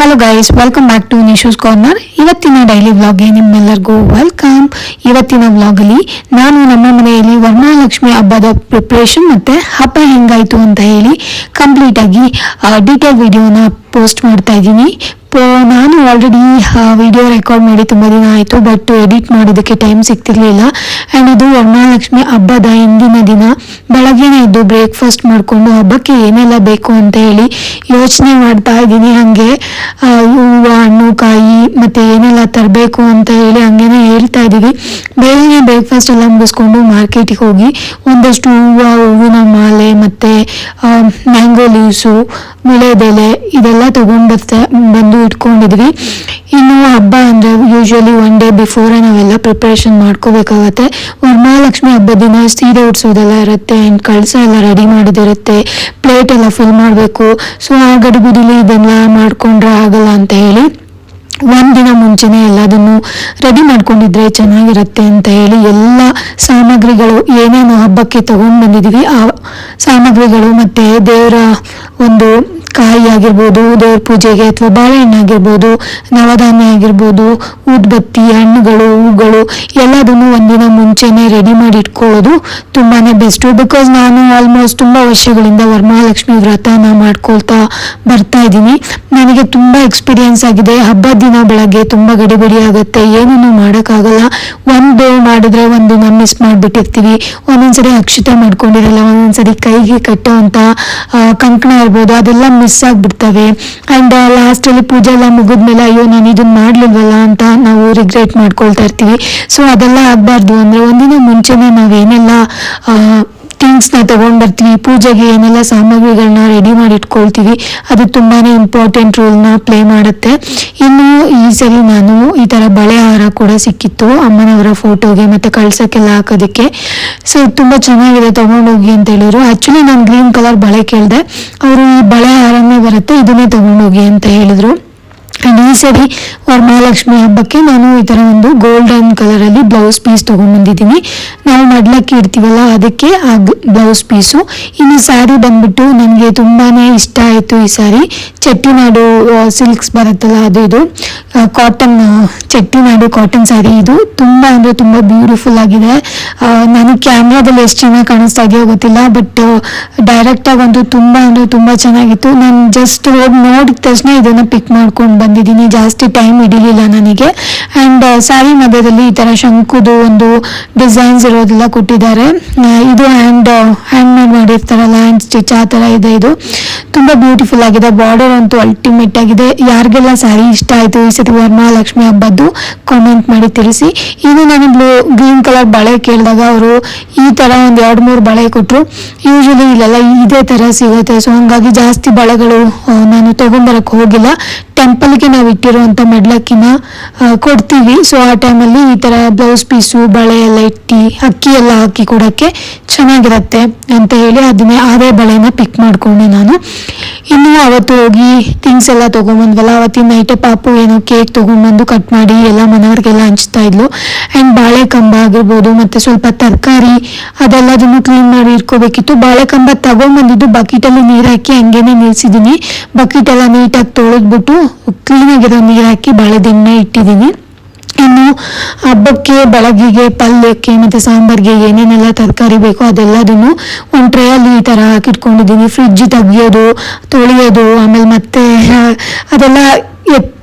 Hello guys, welcome back to Nishu's corner. ಇವತ್ತಿನ daily ವ್ಲಾಗ್ಗೆ ನಿಮ್ಮೆಲ್ಲರಿಗೂ ವೆಲ್ಕಮ್. ಇವತ್ತಿನ ವ್ಲಾಗಲ್ಲಿ ನಾನು ನಮ್ಮ ಮನೆಯಲ್ಲಿ ವರಮಹಾಲಕ್ಷ್ಮಿ ಹಬ್ಬದ ಪ್ರಿಪ್ರೇಷನ್ ಮತ್ತು ಹಬ್ಬ ಹೆಂಗಾಯಿತು ಅಂತ ಹೇಳಿ ಕಂಪ್ಲೀಟಾಗಿ ಡೀಟೇಲ್ ವಿಡಿಯೋನ ಪೋಸ್ಟ್ ಮಾಡ್ತಾ ಇದ್ದೀನಿ. ನಾನು ಆಲ್ರೆಡಿ ವಿಡಿಯೋ ರೆಕಾರ್ಡ್ ಮಾಡಿ ತುಂಬ ದಿನ ಆಯಿತು, ಬಟ್ ಎಡಿಟ್ ಮಾಡೋದಕ್ಕೆ ಟೈಮ್ ಸಿಗ್ತಿರ್ಲಿಲ್ಲ. ಆ್ಯಂಡ್ ಇದು ವರಮಹಾಲಕ್ಷ್ಮಿ ಹಬ್ಬದ ಹಿಂದಿನ ದಿನ ಬೆಳಗ್ಗೆನೇ ಎದ್ದು ಬ್ರೇಕ್ಫಾಸ್ಟ್ ಮಾಡಿಕೊಂಡು ಹಬ್ಬಕ್ಕೆ ಏನೆಲ್ಲ ಬೇಕು ಅಂತ ಹೇಳಿ ಯೋಚನೆ ಮಾಡ್ತಾ ಇದ್ದೀನಿ. ಹಾಗೆ ಹೂವು, ಹಣ್ಣು, ಕಾಯಿ ಮತ್ತು ಏನೆಲ್ಲ ತರಬೇಕು ಅಂತ ಹೇಳಿ ಹಂಗೇನೆ ಹೇಳ್ತಾ ಇದ್ದೀವಿ. ಬೇಗನೆ ಬ್ರೇಕ್ಫಾಸ್ಟ್ ಎಲ್ಲ ಮುಗಿಸ್ಕೊಂಡು ಮಾರ್ಕೆಟಿಗೆ ಹೋಗಿ ಒಂದಷ್ಟು ಹೂವಿನ ಮಾಲೆ ಮತ್ತು ಮ್ಯಾಂಗೋ ಲೀವ್ಸು, ವಿಳೆದೆಲೆ ಇದೆಲ್ಲ ಬಂದು ಇಟ್ಕೊಂಡಿದ್ವಿ. ಇನ್ನು ಹಬ್ಬ ಅಂದರೆ ಯೂಶ್ವಲಿ ಒನ್ ಡೇ ಬಿಫೋರೇ ನಾವೆಲ್ಲ ಪ್ರಿಪ್ರೇಷನ್ ಮಾಡ್ಕೋಬೇಕಾಗತ್ತೆ. ವರಮಹಾಲಕ್ಷ್ಮಿ ಹಬ್ಬದ ದಿನ ಸೀರೆ ಉಡ್ಸೋದೆಲ್ಲ ಇರುತ್ತೆ, ಆ್ಯಂಡ್ ಕಳಸ ಎಲ್ಲ ರೆಡಿ ಮಾಡೋದಿರುತ್ತೆ, ಪ್ಲೇಟ್ ಎಲ್ಲ ಫಿಲ್ ಮಾಡಬೇಕು. ಸೊ ಆ ಗಡಿಬಿಡಿಲಿ ಇದೆಲ್ಲ ಮಾಡಿಕೊಂಡ್ರೆ ಆಗಲ್ಲ ಅಂತ ಹೇಳಿ ಒಂದಿನ ಮುಂಚೆನೇ ಎಲ್ಲದನ್ನು ರೆಡಿ ಮಾಡ್ಕೊಂಡಿದ್ರೆ ಚೆನ್ನಾಗಿರುತ್ತೆ ಅಂತ ಹೇಳಿ ಎಲ್ಲ ಸಾಮಗ್ರಿಗಳು ಏನೇನು ಹಬ್ಬಕ್ಕೆ ತಗೊಂಡು ಬಂದಿದ್ದೀವಿ ಆ ಸಾಮಗ್ರಿಗಳು ಮತ್ತು ದೇವರ ಒಂದು ಕಾಯಿ ಆಗಿರ್ಬೋದು, ದೇವ್ರ ಪೂಜೆಗೆ, ಅಥವಾ ಬಾಳೆಹಣ್ಣು ಆಗಿರ್ಬೋದು, ನವಧಾನ್ಯ ಆಗಿರ್ಬೋದು, ಊದ್ಬತ್ತಿ, ಹಣ್ಣುಗಳು, ಹೂಗಳು ಎಲ್ಲದನ್ನು ಒಂದಿನ ಮುಂಚೆನೇ ರೆಡಿ ಮಾಡಿ ಇಟ್ಕೊಳ್ಳೋದು ತುಂಬಾ ಬೆಸ್ಟು. ಬಿಕಾಸ್ ನಾನು ಆಲ್ಮೋಸ್ಟ್ ತುಂಬ ವರ್ಷಗಳಿಂದ ವರಮಹಾಲಕ್ಷ್ಮಿ ವ್ರತನ ಮಾಡ್ಕೊಳ್ತಾ ಬರ್ತಾ ಇದ್ದೀನಿ. ನನಗೆ ತುಂಬ ಎಕ್ಸ್ಪೀರಿಯನ್ಸ್ ಆಗಿದೆ. ಹಬ್ಬದ ದಿನ ಬೆಳಗ್ಗೆ ತುಂಬ ಗಡಿಬಿಡಿ ಆಗುತ್ತೆ, ಏನೂ ಮಾಡೋಕ್ಕಾಗಲ್ಲ. ಒಂದು ಮಾಡಿದ್ರೆ ಒಂದಿನ ಮಿಸ್ ಮಾಡಿಬಿಟ್ಟಿರ್ತೀವಿ. ಒಂದೊಂದ್ಸರಿ ಅಕ್ಷತೆ ಮಾಡ್ಕೊಂಡಿರಲ್ಲ, ಒಂದೊಂದ್ಸರಿ ಕೈಗೆ ಕಟ್ಟೋವಂಥ ಕಂಕಣ ಇರ್ಬೋದು, ಅದೆಲ್ಲ ಮಿಸ್ ಆಗಿಬಿಡ್ತವೆ. ಆ್ಯಂಡ್ ಲಾಸ್ಟಲ್ಲಿ ಪೂಜೆ ಎಲ್ಲ ಮುಗಿದ್ಮೇಲೆ ಅಯ್ಯೋ ನಾನು ಇದನ್ನು ಮಾಡಲಿಲ್ವಲ್ಲ ಅಂತ ನಾವು ರಿಗ್ರೆಟ್ ಮಾಡ್ಕೊಳ್ತಾ ಇರ್ತೀವಿ. ಸೊ ಅದೆಲ್ಲ ಆಗಬಾರ್ದು ಅಂದರೆ ಒಂದಿನ ಮುಂಚೆನೇ ನಾವೇನೆಲ್ಲ ಥಿಂಗ್ಸ್ನ ತೊಗೊಂಡ್ಬರ್ತೀವಿ, ಪೂಜೆಗೆ ಏನೆಲ್ಲ ಸಾಮಗ್ರಿಗಳನ್ನ ರೆಡಿ ಮಾಡಿ ಇಟ್ಕೊಳ್ತೀವಿ, ಅದು ತುಂಬಾ ಇಂಪಾರ್ಟೆಂಟ್ ರೋಲ್ನ ಪ್ಲೇ ಮಾಡುತ್ತೆ. ಇನ್ನು ಈ ಸರಿ ನಾನು ಈ ಥರ ಬಳೆ ಹಾರ ಕೂಡ ಸಿಕ್ಕಿತ್ತು ಅಮ್ಮನವರ ಫೋಟೋಗೆ ಮತ್ತು ಕಳ್ಸೋಕ್ಕೆಲ್ಲ ಹಾಕೋದಕ್ಕೆ. ಸೊ ತುಂಬ ಚೆನ್ನಾಗಿದೆ, ತೊಗೊಂಡೋಗಿ ಅಂತ ಹೇಳಿದ್ರು. ಆ್ಯಕ್ಚುಲಿ ನಾನು ಗ್ರೀನ್ ಕಲರ್ ಬಳೆ ಕೇಳಿದೆ, ಅವರು ಈ ಬಳೆ ಹಾರನೇ ಬರುತ್ತೆ ಇದನ್ನೇ ತೊಗೊಂಡೋಗಿ ಅಂತ ಹೇಳಿದ್ರು. ಆ್ಯಂಡ್ ಈ ಸರಿ ವರಮಹಾಲಕ್ಷ್ಮಿ ಹಬ್ಬಕ್ಕೆ ನಾನು ಈ ಥರ ಒಂದು ಗೋಲ್ಡನ್ ಕಲರಲ್ಲಿ ಬ್ಲೌಸ್ ಪೀಸ್ ತೊಗೊಂಡ್ಬಂದಿದ್ದೀನಿ. ನಾವು ಮಡ್ಲಕ್ಕಿ ಇಡ್ತೀವಲ್ಲ ಅದಕ್ಕೆ ಆ ಬ್ಲೌಸ್ ಪೀಸು. ಇನ್ನು ಸ್ಯಾರಿ ಬಂದ್ಬಿಟ್ಟು ನನಗೆ ತುಂಬಾ ಇಷ್ಟ ಆಯಿತು. ಈ ಸ್ಯಾರಿ ಚೆಟ್ಟಿನಾಡು ಸಿಲ್ಕ್ಸ್ ಬರುತ್ತಲ್ಲ ಇದು ಕಾಟನ್, ಚೆಟ್ಟಿನಾಡು ಕಾಟನ್ ಸ್ಯಾರಿ. ಇದು ತುಂಬ ಅಂದರೆ ತುಂಬ ಬ್ಯೂಟಿಫುಲ್ ಆಗಿದೆ. ನನಗೆ ಕ್ಯಾಮ್ರಾದಲ್ಲಿ ಎಷ್ಟು ಚೆನ್ನಾಗಿ ಕಾಣಿಸ್ತಾ ಇದೆಯೋ ಗೊತ್ತಿಲ್ಲ, ಬಟ್ ಡೈರೆಕ್ಟಾಗಿ ಅಂತೂ ತುಂಬ ಅಂದರೆ ತುಂಬ ಚೆನ್ನಾಗಿತ್ತು. ನಾನು ಜಸ್ಟ್ ಹೋಗಿ ನೋಡಿದ ತಕ್ಷಣ ಇದನ್ನು ಪಿಕ್ ಮಾಡ್ಕೊಂಡು ಬಂದಿದ್ದೀನಿ, ಜಾಸ್ತಿ ಟೈಮ್ ಹಿಡಿಲಿಲ್ಲ ನನಗೆ. ಆ್ಯಂಡ್ ಸ್ಯಾರಿ ಮಧ್ಯದಲ್ಲಿ ಈ ಥರ ಶಂಕುದು ಒಂದು ಡಿಸೈನ್ಸ್ ಇರೋದೆಲ್ಲ ಕೊಟ್ಟಿದ್ದಾರೆ. ಇದು ಹ್ಯಾಂಡ್ ಮೇಡ್ ಮಾಡಿರ್ತಾರಲ್ಲ, ಹ್ಯಾಂಡ್ ಸ್ಟಿಚ್ ಆ ಥರ ಇದೆ. ಇದು ತುಂಬ ಬ್ಯೂಟಿಫುಲ್ ಆಗಿದೆ. ಬಾರ್ಡರ್ ಅಂತೂ ಅಲ್ಟಿಮೇಟ್ ಆಗಿದೆ. ಯಾರಿಗೆಲ್ಲ ಸ್ಯಾರಿ ಇಷ್ಟ ಆಯಿತು ಈ ಸತಿ ವರಮಹಾಲಕ್ಷ್ಮಿ ಹಬ್ಬದ್ದು ಕಾಮೆಂಟ್ ಮಾಡಿ ತಿಳಿಸಿ. ಇನ್ನು ನಾನು ಗ್ರೀನ್ ಕಲರ್ ಬಳೆ ಕೇಳಿದಾಗ ಅವರು ಈ ಥರ ಒಂದು 2-3 ಬಳೆ ಕೊಟ್ಟರು. ಯೂಶ್ವಲಿ ಇಲ್ಲೆಲ್ಲ ಇದೇ ಥರ ಸಿಗುತ್ತೆ. ಸೊ ಹಾಗಾಗಿ ಜಾಸ್ತಿ ಬಳೆಗಳು ನಾನು ತೊಗೊಂಬರಕ್ಕೆ ಹೋಗಿಲ್ಲ. ಟೆಂಪಲ್ಗೆ ನಾವು ಇಟ್ಟಿರುವಂಥ ಮಡ್ಲಕ್ಕಿನ ಕೊಡ್ತೀವಿ. ಸೊ ಆ ಟೈಮಲ್ಲಿ ಈ ಥರ ಬ್ಲೌಸ್ ಪೀಸು, ಬಳೆ ಎಲ್ಲ ಇಟ್ಟು ಅಕ್ಕಿ ಎಲ್ಲ ಹಾಕಿ ಕೊಡೋಕ್ಕೆ ಚೆನ್ನಾಗಿರುತ್ತೆ ಅಂತ ಹೇಳಿ ಅದೇ ಬಳೆನ ಪಿಕ್ ಮಾಡಿಕೊಂಡೆ ನಾನು. ಇನ್ನು ಅವತ್ತು ಹೋಗಿ ಥಿಂಗ್ಸ್ ಎಲ್ಲ ತೊಗೊಂಬಂದ್ವಲ್ಲ, ಅವತ್ತಿನ ನೈಟೇ ಪಾಪು ಏನೋ ಕೇಕ್ ತೊಗೊಂಡ್ಬಂದು ಕಟ್ ಮಾಡಿ ಎಲ್ಲ ಮನೆಯವ್ರಿಗೆಲ್ಲ ಹಂಚ್ತಾ ಇದ್ಲು. ಆ್ಯಂಡ್ ಬಾಳೆ ಕಂಬ ಆಗಿರ್ಬೋದು ಮತ್ತು ಸ್ವಲ್ಪ ತರಕಾರಿ ಅದೆಲ್ಲದನ್ನು ಕ್ಲೀನ್ ಮಾಡಿ ಇಟ್ಕೋಬೇಕಿತ್ತು. ಬಾಳೆ ಕಂಬ ತೊಗೊಂಡ್ಬಂದಿದ್ದು ಬಕೆಟಲ್ಲಿ ನೀರು ಹಾಕಿ ಹಂಗೇನೆ ನಿಲ್ಸಿದ್ದೀನಿ. ಬಕೆಟೆಲ್ಲ ನೀಟಾಗಿ ತೊಳೆದ್ಬಿಟ್ಟು ಕ್ಲೀನಾಗಿರೋ ನೀರು ಹಾಕಿ ಬಾಳೆದೆಣ್ಣೆ ಇಟ್ಟಿದ್ದೀನಿ. ಇನ್ನು ಹಬ್ಬಕ್ಕೆ ಬೆಳಗ್ಗೆಗೆ ಪಲ್ಯಕ್ಕೆ ಮತ್ತು ಸಾಂಬಾರಿಗೆ ಏನೇನೆಲ್ಲ ತರಕಾರಿ ಬೇಕೋ ಅದೆಲ್ಲದನ್ನು ಒಂದು ಟ್ರೇಯಲ್ಲಿ ಈ ಥರ ಹಾಕಿಟ್ಕೊಂಡಿದ್ದೀನಿ. ಫ್ರಿಡ್ಜ್ ತೆಗಿಯೋದು, ತೊಳೆಯೋದು, ಆಮೇಲೆ ಮತ್ತೆ ಅದೆಲ್ಲ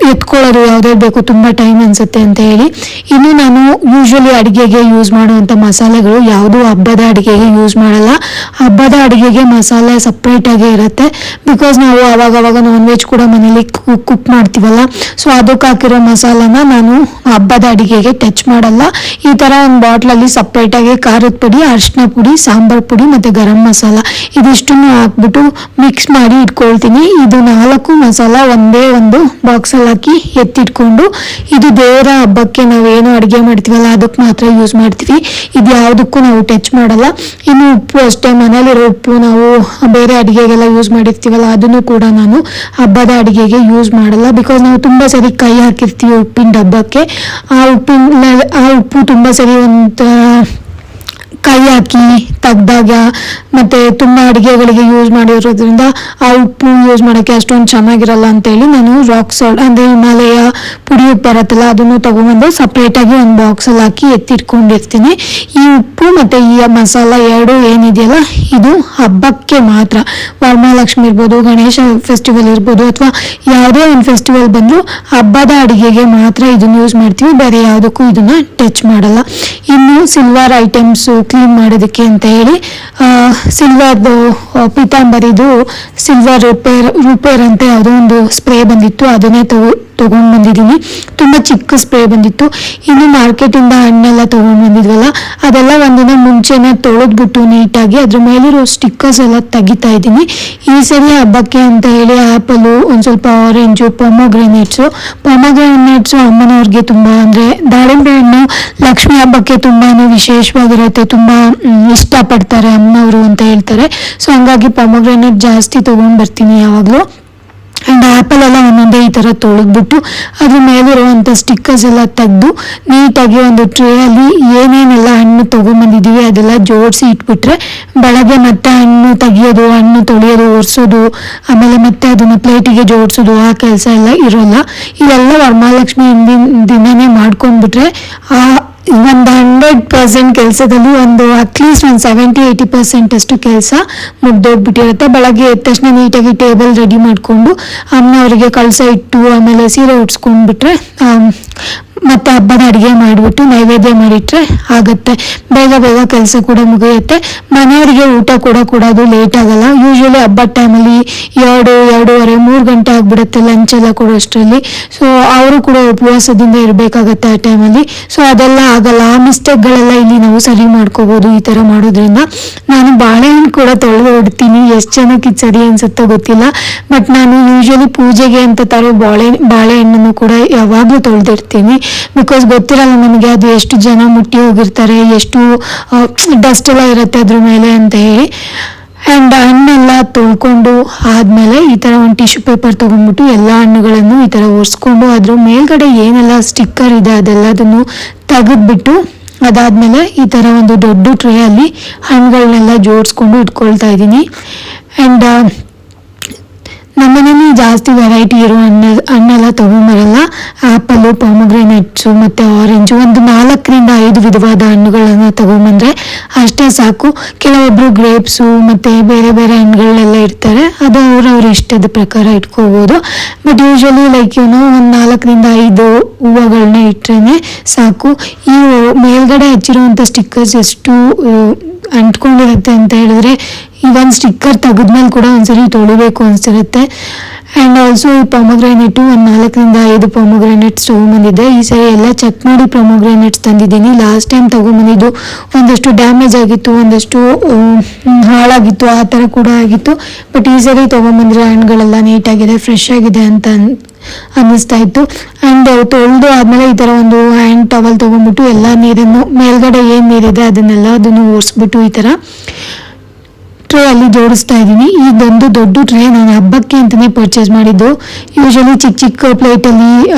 ಎತ್ಕೊಳ್ಳೋದು ಯಾವುದೇ ಬೇಕು, ತುಂಬ ಟೈಮ್ ಅನಿಸುತ್ತೆ ಅಂತ ಹೇಳಿ. ಇನ್ನು ನಾನು ಯೂಶ್ವಲಿ ಅಡುಗೆಗೆ ಯೂಸ್ ಮಾಡುವಂಥ ಮಸಾಲೆಗಳು ಯಾವುದೂ ಹಬ್ಬದ ಅಡುಗೆಗೆ ಯೂಸ್ ಮಾಡಲ್ಲ. ಹಬ್ಬದ ಅಡುಗೆಗೆ ಮಸಾಲೆ ಸಪ್ರೇಟಾಗೇ ಇರುತ್ತೆ. ಬಿಕಾಸ್ ನಾವು ಆವಾಗವಾಗ ನಾನ್ ವೆಜ್ ಕೂಡ ಮನೇಲಿ ಕುಕ್ ಮಾಡ್ತೀವಲ್ಲ, ಸೊ ಅದಕ್ಕೆ ಹಾಕಿರೋ ಮಸಾಲಾನ ನಾನು ಹಬ್ಬದ ಅಡುಗೆಗೆ ಟಚ್ ಮಾಡಲ್ಲ. ಈ ಥರ ಒಂದು ಬಾಟ್ಲಲ್ಲಿ ಸಪ್ರೇಟಾಗಿ ಖಾರದ ಪುಡಿ, ಅರಿಶಿನ ಪುಡಿ, ಸಾಂಬಾರು ಪುಡಿ ಮತ್ತು ಗರಂ ಮಸಾಲ ಇದಿಷ್ಟನ್ನು ಹಾಕ್ಬಿಟ್ಟು ಮಿಕ್ಸ್ ಮಾಡಿ ಇಟ್ಕೊಳ್ತೀನಿ. ಇದು 4 ಮಸಾಲ ಒಂದೇ ಒಂದು ಬಾಕ್ಸಲ್ಲಿ ಹಾಕಿ ಎತ್ತಿಟ್ಕೊಂಡು, ಇದು ದೇವರ ಹಬ್ಬಕ್ಕೆ ನಾವೇನು ಅಡುಗೆ ಮಾಡ್ತೀವಲ್ಲ ಅದಕ್ಕೆ ಮಾತ್ರ ಯೂಸ್ ಮಾಡ್ತೀವಿ. ಇದು ಯಾವುದಕ್ಕೂ ನಾವು ಟಚ್ ಮಾಡಲ್ಲ. ಇನ್ನು ಉಪ್ಪು ಅಷ್ಟೇ, ಮನೇಲಿರೋ ಉಪ್ಪು ನಾವು ಬೇರೆ ಅಡುಗೆಗೆಲ್ಲ ಯೂಸ್ ಮಾಡಿರ್ತೀವಲ್ಲ ಅದನ್ನು ಕೂಡ ನಾನು ಹಬ್ಬದ ಅಡುಗೆಗೆ ಯೂಸ್ ಮಾಡಲ್ಲ. ಬಿಕಾಸ್ ನಾವು ತುಂಬ ಸರಿ ಕೈ ಹಾಕಿರ್ತೀವಿ ಉಪ್ಪಿನ ಡಬ್ಬಕ್ಕೆ. ಆ ಉಪ್ಪು ತುಂಬ ಸರಿ ಒಂದು ಕೈ ಹಾಕಿ ತೆಗ್ದಾಗ ಮತ್ತು ತುಂಬ ಅಡುಗೆಗಳಿಗೆ ಯೂಸ್ ಮಾಡಿರೋದ್ರಿಂದ ಆ ಉಪ್ಪು ಯೂಸ್ ಮಾಡೋಕ್ಕೆ ಅಷ್ಟೊಂದು ಚೆನ್ನಾಗಿರಲ್ಲ ಅಂತೇಳಿ ನಾನು ರಾಕ್ ಸಾಲ್ಟ್ ಅಂದರೆ ಹಿಮಾಲಯ ಪುಡಿ ಉಪ್ಪು ಬರುತ್ತಲ್ಲ ಅದನ್ನು ತೊಗೊಂಬಂದು ಸಪ್ರೇಟಾಗಿ ಒಂದು ಬಾಕ್ಸಲ್ಲಿ ಹಾಕಿ ಎತ್ತಿಟ್ಕೊಂಡಿರ್ತೀನಿ. ಈ ಉಪ್ಪು ಮತ್ತು ಈ ಮಸಾಲ ಎರಡು ಏನಿದೆಯಲ್ಲ ಇದು ಹಬ್ಬಕ್ಕೆ ಮಾತ್ರ, ವರಮಹಾಲಕ್ಷ್ಮಿ ಇರ್ಬೋದು, ಗಣೇಶ ಫೆಸ್ಟಿವಲ್ ಇರ್ಬೋದು, ಅಥವಾ ಯಾವುದೇ ಒಂದು ಫೆಸ್ಟಿವಲ್ ಬಂದರೂ ಹಬ್ಬದ ಅಡುಗೆಗೆ ಮಾತ್ರ ಇದನ್ನು ಯೂಸ್ ಮಾಡ್ತೀವಿ, ಬೇರೆ ಯಾವುದಕ್ಕೂ ಇದನ್ನು ಟಚ್ ಮಾಡಲ್ಲ. ಇನ್ನು ಸಿಲ್ವರ್ ಐಟಮ್ಸು ಕ್ಲೀನ್ ಮಾಡೋದಕ್ಕೆ ಅಂತ ಹೇಳಿ ಸಿಲ್ವರ್ದು ಪೀತಾಂಬರಿದು ಸಿಲ್ವರ್ ರುಪೇರ್ ಅಂತ ಯಾವುದೋ ಒಂದು ಸ್ಪ್ರೇ ಬಂದಿತ್ತು, ಅದನ್ನೇ ತೊಗೊಂಡು ಬಂದಿದ್ದೀನಿ. ತುಂಬ ಚಿಕ್ಕ ಸ್ಪ್ರೇ ಬಂದಿತ್ತು. ಇನ್ನು ಮಾರ್ಕೆಟಿಂದ ಹಣ್ಣೆಲ್ಲ ತೊಗೊಂಡು ಬಂದಿದ್ವಲ್ಲ ಅದೆಲ್ಲ ಒಂದಿನ ಮುಂಚೆನೇ ತೊಳೆದ್ಬಿಟ್ಟು ನೀಟಾಗಿ ಅದ್ರ ಮೇಲಿರೋ ಸ್ಟಿಕ್ಕರ್ಸ್ ಎಲ್ಲ ತೆಗಿತಾ ಇದ್ದೀನಿ. ಈ ಸರಿ ಹಬ್ಬಕ್ಕೆ ಅಂತ ಹೇಳಿ ಆ್ಯಪಲು, ಒಂದು ಸ್ವಲ್ಪ ಆರೆಂಜು, ಪೊಮೊಗ್ರೆನೇಟ್ಸು ಅಮ್ಮನವ್ರಿಗೆ ತುಂಬ ಅಂದರೆ ದಾಳಿಂಬೆ ಹಣ್ಣು ಲಕ್ಷ್ಮಿ ಹಬ್ಬಕ್ಕೆ ತುಂಬಾ ವಿಶೇಷವಾಗಿರುತ್ತೆ, ತುಂಬ ಇಷ್ಟಪಡ್ತಾರೆ ಅಮ್ಮನವರು ಅಂತ ಹೇಳ್ತಾರೆ. ಸೊ ಹಂಗಾಗಿ ಪೊಮೊಗ್ರೆನೇಟ್ ಜಾಸ್ತಿ ತೊಗೊಂಡು ಬರ್ತೀನಿ ಯಾವಾಗಲೂ. ಆ್ಯಂಡ್ ಆ್ಯಪಲ್ ಎಲ್ಲ ಒಂದೊಂದೇ ಈ ಥರ ತೊಳೆದ್ಬಿಟ್ಟು ಅದ್ರ ಮೇಲಿರುವಂಥ ಸ್ಟಿಕ್ಕರ್ಸ್ ಎಲ್ಲ ತೆಗೆದು ನೀಟಾಗಿ ಒಂದು ಟ್ರೇಯಲ್ಲಿ ಏನೇನೆಲ್ಲ ಹಣ್ಣು ತೊಗೊಂಬಂದಿದ್ದೀವಿ ಅದೆಲ್ಲ ಜೋಡಿಸಿ ಇಟ್ಬಿಟ್ರೆ ಬೆಳಗ್ಗೆ ಮತ್ತೆ ಹಣ್ಣು ತೆಗಿಯೋದು, ಹಣ್ಣು ತೊಳೆಯೋದು, ಒರೆಸೋದು, ಆಮೇಲೆ ಮತ್ತೆ ಅದನ್ನು ಪ್ಲೇಟಿಗೆ ಜೋಡಿಸೋದು ಆ ಕೆಲಸ ಎಲ್ಲ ಇರೋಲ್ಲ. ಇದೆಲ್ಲ ವರಮಹಾಲಕ್ಷ್ಮಿ ಹಿಂದಿನ ದಿನನೇ ಮಾಡ್ಕೊಂಡ್ಬಿಟ್ರೆ ಆ ಒಂದು 100% ಕೆಲಸದಲ್ಲಿ ಒಂದು ಅಟ್ಲೀಸ್ಟ್ ಒಂದು 70-80% ಅಷ್ಟು ಕೆಲಸ ಮುಗ್ದೋಗ್ಬಿಟ್ಟಿರುತ್ತೆ. ಬೆಳಗ್ಗೆ ಎದ್ದ ತಕ್ಷಣ ನೀಟಾಗಿ ಟೇಬಲ್ ರೆಡಿ ಮಾಡಿಕೊಂಡು ಅಮ್ಮನವರಿಗೆ ಕಳಸ ಇಟ್ಟು ಆಮೇಲೆ ಸೀರೆ ಉಡ್ಸ್ಕೊಂಡ್ಬಿಟ್ರೆ ಮತ್ತು ಹಬ್ಬದ ಅಡುಗೆ ಮಾಡಿಬಿಟ್ಟು ನೈವೇದ್ಯ ಮಾಡಿಟ್ರೆ ಆಗುತ್ತೆ. ಬೇಗ ಬೇಗ ಕೆಲಸ ಕೂಡ ಮುಗಿಯುತ್ತೆ. ಮನೆಯವರಿಗೆ ಊಟ ಕೂಡ ಕೊಡೋದು ಲೇಟ್ ಆಗಲ್ಲ. ಯೂಶ್ವಲಿ ಹಬ್ಬದ ಟೈಮಲ್ಲಿ 2-2:30-3 ಗಂಟೆ ಆಗಿಬಿಡುತ್ತೆ ಲಂಚ್ ಎಲ್ಲ ಕೊಡೋಷ್ಟರಲ್ಲಿ. ಸೊ ಅವರು ಕೂಡ ಉಪವಾಸದಿಂದ ಇರಬೇಕಾಗತ್ತೆ ಆ ಟೈಮಲ್ಲಿ. ಸೊ ಅದೆಲ್ಲ ಆಗಲ್ಲ. ಆ ಮಿಸ್ಟೇಕ್ಗಳೆಲ್ಲ ಇಲ್ಲಿ ನಾವು ಸರಿ ಮಾಡ್ಕೋಬೋದು ಈ ಥರ ಮಾಡೋದ್ರಿಂದ. ನಾನು ಬಾಳೆಹಣ್ಣು ಕೂಡ ತೊಳೆದು ಇಡ್ತೀನಿ. ಎಷ್ಟು ಜನಕ್ಕೆ ಇದು ಸರಿ ಅನ್ಸುತ್ತೋ ಗೊತ್ತಿಲ್ಲ, ಬಟ್ ನಾನು ಯೂಶ್ವಲಿ ಪೂಜೆಗೆ ಅಂತ ತರೋ ಬಾಳೆಹಣ್ಣನ್ನು ಕೂಡ ಯಾವಾಗಲೂ ತೊಳೆದಿರ್ತೀನಿ. ಬಿಕಾಸ್ ಗೊತ್ತಿರಲ್ಲ ನನಗೆ ಅದು ಎಷ್ಟು ಜನ ಮುಟ್ಟಿ ಹೋಗಿರ್ತಾರೆ, ಎಷ್ಟು ಡಸ್ಟ್ ಎಲ್ಲ ಇರುತ್ತೆ ಅದ್ರ ಮೇಲೆ ಅಂತ ಹೇಳಿ. ಆ್ಯಂಡ್ ಹಣ್ಣೆಲ್ಲ ತೊಳ್ಕೊಂಡು ಆದಮೇಲೆ ಈ ಥರ ಒಂದು ಟಿಶ್ಯೂ ಪೇಪರ್ ತೊಗೊಂಡ್ಬಿಟ್ಟು ಎಲ್ಲ ಹಣ್ಣುಗಳನ್ನು ಈ ಥರ ಒರೆಸ್ಕೊಂಡು ಅದ್ರ ಮೇಲ್ಗಡೆ ಏನೆಲ್ಲ ಸ್ಟಿಕ್ಕರ್ ಇದೆ ಅದೆಲ್ಲದನ್ನು ತೆಗೆದ್ಬಿಟ್ಟು ಅದಾದಮೇಲೆ ಈ ಥರ ಒಂದು ದೊಡ್ಡ ಟ್ರೇಯಲ್ಲಿ ಹಣ್ಣುಗಳನ್ನೆಲ್ಲ ಜೋಡಿಸ್ಕೊಂಡು ಇಟ್ಕೊಳ್ತಾ ಇದ್ದೀನಿ. ಆ್ಯಂಡ್ ನಮ್ಮನೇಲಿ ಜಾಸ್ತಿ ವೆರೈಟಿ ಇರೋ ಹಣ್ಣೆಲ್ಲ ತೊಗೊಂಬರಲ್ಲ. ಆ್ಯಪಲು, ಪೊಮೊಗ್ರೆನೇಟ್ಸು ಮತ್ತು ಆರೆಂಜು ಒಂದು 4-5 ವಿಧವಾದ ಹಣ್ಣುಗಳನ್ನು ತೊಗೊಂಬಂದರೆ ಅಷ್ಟೇ ಸಾಕು. ಕೆಲವೊಬ್ಬರು ಗ್ರೇಪ್ಸು ಮತ್ತು ಬೇರೆ ಬೇರೆ ಹಣ್ಣುಗಳನ್ನೆಲ್ಲ ಇಡ್ತಾರೆ, ಅದು ಅವ್ರವ್ರ ಇಷ್ಟದ ಪ್ರಕಾರ ಇಟ್ಕೋಬೋದು. ಬಟ್ ಯೂಶ್ವಲಿ ಲೈಕ್ ಒಂದು 4-5 ಹೂವುಗಳನ್ನ ಇಟ್ಟರೆ ಸಾಕು. ಈ ಮೇಲ್ಗಡೆ ಹಚ್ಚಿರುವಂಥ ಸ್ಟಿಕ್ಕರ್ಸ್ ಎಷ್ಟು ಅಂಟ್ಕೊಂಡಿರುತ್ತೆ ಅಂತ ಹೇಳಿದ್ರೆ ಈ ಒಂದು ಸ್ಟಿಕ್ಕರ್ ತೆಗೆದ್ಮೇಲೆ ಕೂಡ ಒಂದ್ಸರಿ ತೊಳಿಬೇಕು ಅನಿಸಿರುತ್ತೆ. ಆ್ಯಂಡ್ ಆಲ್ಸೋ ಈ ಪೊಮೊಗ್ರೆನೇಟು ಒಂದು 4-5 ಪೊಮೊಗ್ರೆನೇಟ್ಸ್ ತೊಗೊಂಬಂದಿದ್ದೆ. ಈ ಸರಿ ಎಲ್ಲ ಚೆಕ್ ಮಾಡಿ ಪೊಮೊಗ್ರೆನೇಟ್ಸ್ ತಂದಿದ್ದೀನಿ. ಲಾಸ್ಟ್ ಟೈಮ್ ತೊಗೊಂಬಂದಿದ್ದು ಒಂದಷ್ಟು ಡ್ಯಾಮೇಜ್ ಆಗಿತ್ತು, ಒಂದಷ್ಟು ಹಾಳಾಗಿತ್ತು, ಆ ಥರ ಕೂಡ ಆಗಿತ್ತು. ಬಟ್ ಈ ಸರಿ ತೊಗೊಂಬಂದಿರೋ ಹಣ್ಣುಗಳೆಲ್ಲ ನೀಟಾಗಿದೆ, ಫ್ರೆಶ್ ಆಗಿದೆ ಅಂತ ಅನ್ನಿಸ್ತಾ ಇತ್ತು. ಆ್ಯಂಡ್ ತೊಳೆದು ಆದಮೇಲೆ ಈ ಥರ ಒಂದು ಹ್ಯಾಂಡ್ ಟವಲ್ ತೊಗೊಂಡ್ಬಿಟ್ಟು ಎಲ್ಲ ನೀರನ್ನು ಮೇಲ್ಗಡೆ ಏನು ನೀರಿದೆ ಅದನ್ನು ಒರೆಸ್ಬಿಟ್ಟು ಈ ಥರ ಟ್ರೇ ಅಲ್ಲಿ ಜೋಡಿಸ್ತಾ ಇದ್ದೀನಿ. ಇದೊಂದು ದೊಡ್ಡ ಟ್ರೇ ನಾನು ಹಬ್ಬಕ್ಕೆ ಅಂತಲೇ ಪರ್ಚೇಸ್ ಮಾಡಿದ್ದು. ಯೂಶ್ವಲಿ ಚಿಕ್ಕ ಪ್ಲೇಟಲ್ಲಿ